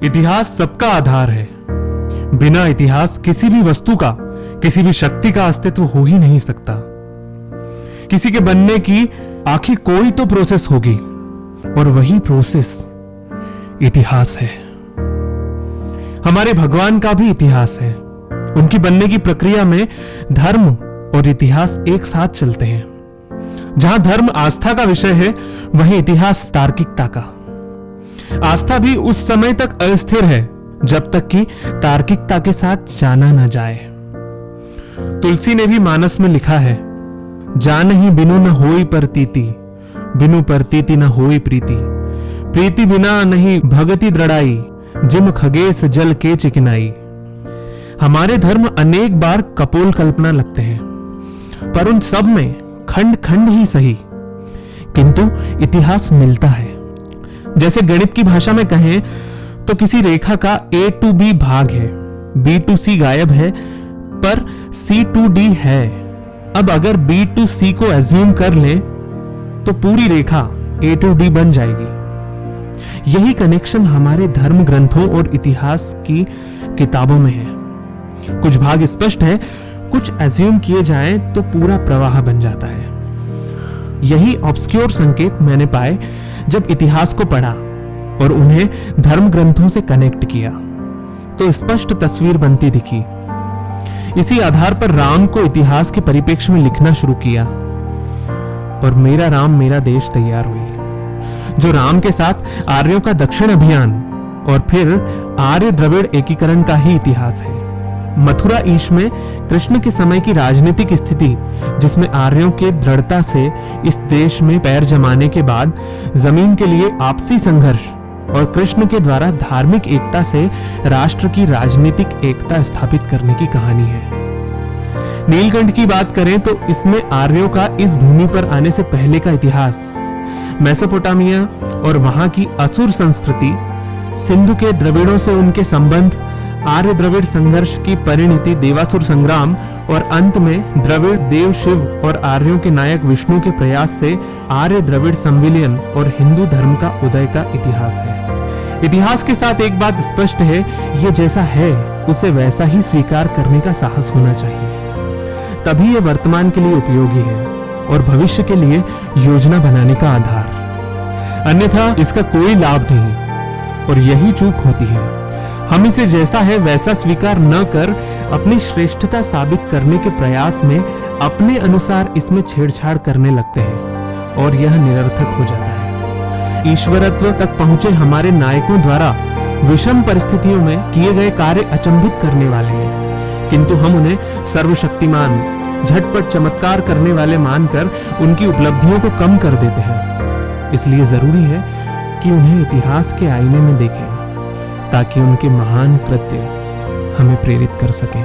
इतिहास सबका आधार है। बिना इतिहास किसी भी वस्तु का, किसी भी शक्ति का अस्तित्व हो ही नहीं सकता। किसी के बनने की आखिर कोई तो प्रोसेस होगी, और वही प्रोसेस इतिहास है। हमारे भगवान का भी इतिहास है। उनकी बनने की प्रक्रिया में धर्म और इतिहास एक साथ चलते हैं। जहां धर्म आस्था का विषय है, वहीं इतिहास तार्किकता का। आस्था भी उस समय तक अस्थिर है जब तक कि तार्किकता के साथ जाना न जाए। तुलसी ने भी मानस में लिखा है, जानहि बिनु न होई प्रतीति, बिनु प्रतीति न होई प्रीति, प्रीति बिना नहीं भगति दृढ़ाई, जिम खगेश जल के चिकनाई। हमारे धर्म अनेक बार कपोल कल्पना लगते हैं, पर उन सब में खंड खंड ही सही, किंतु इतिहास मिलता है। जैसे गणित की भाषा में कहें तो किसी रेखा का A to B भाग है, B to C गायब है, पर C to D है। अब अगर B to C को एज्यूम कर लें तो पूरी रेखा A to D बन जाएगी। यही कनेक्शन हमारे धर्म ग्रंथों और इतिहास की किताबों में है। कुछ भाग स्पष्ट है, कुछ एज्यूम किए जाएं तो पूरा प्रवाह बन जाता है। यही ऑब्सक्योर संकेत मैंने पाए जब इतिहास को पढ़ा और उन्हें धर्म ग्रंथों से कनेक्ट किया, तो स्पष्ट तस्वीर बनती दिखी। इसी आधार पर राम को इतिहास के परिप्रेक्ष्य में लिखना शुरू किया और मेरा राम मेरा देश तैयार हुई, जो राम के साथ आर्यों का दक्षिण अभियान और फिर आर्य द्रविड़ एकीकरण का ही इतिहास है। मथुरा ईश में कृष्ण के समय की राजनीतिक स्थिति, जिसमें आर्यों के दृढ़ता से इस देश में पैर जमाने के बाद जमीन के लिए आपसी संघर्ष और कृष्ण के द्वारा धार्मिक एकता से राष्ट्र की राजनीतिक एकता स्थापित करने की कहानी है। नीलकंठ की बात करें तो इसमें आर्यों का इस भूमि पर आने से पहले का इतिहास, मेसोपोटामिया और वहां की असुर संस्कृति, सिंधु के द्रविड़ों से उनके संबंध, आर्य द्रविड़ संघर्ष की परिणति देवासुर संग्राम और अंत में द्रविड़ देव शिव और आर्यों के नायक विष्णु के प्रयास से आर्य द्रविड़ संविलियन और हिंदू धर्म का उदय का इतिहास है। इतिहास के साथ एक बात स्पष्ट है, ये जैसा है उसे वैसा ही स्वीकार करने का साहस होना चाहिए। तभी ये वर्तमान के लिए उपयोगी है और भविष्य के लिए योजना बनाने का आधार। अन्यथा इसका कोई लाभ नहीं, और यही चूक होती है। हम इसे जैसा है वैसा स्वीकार न कर अपनी श्रेष्ठता साबित करने के प्रयास में अपने अनुसार इसमें छेड़छाड़ करने लगते हैं और यह निरर्थक हो जाता है। ईश्वरत्व तक पहुंचे हमारे नायकों द्वारा विषम परिस्थितियों में किए गए कार्य अचंभित करने वाले हैं, किंतु हम उन्हें सर्वशक्तिमान, झटपट चमत्कार करने वाले मानकर उनकी उपलब्धियों को कम कर देते हैं। इसलिए जरूरी है कि उन्हें इतिहास के आईने में देखें, ताकि उनके महान कृत्य हमें प्रेरित कर सकें।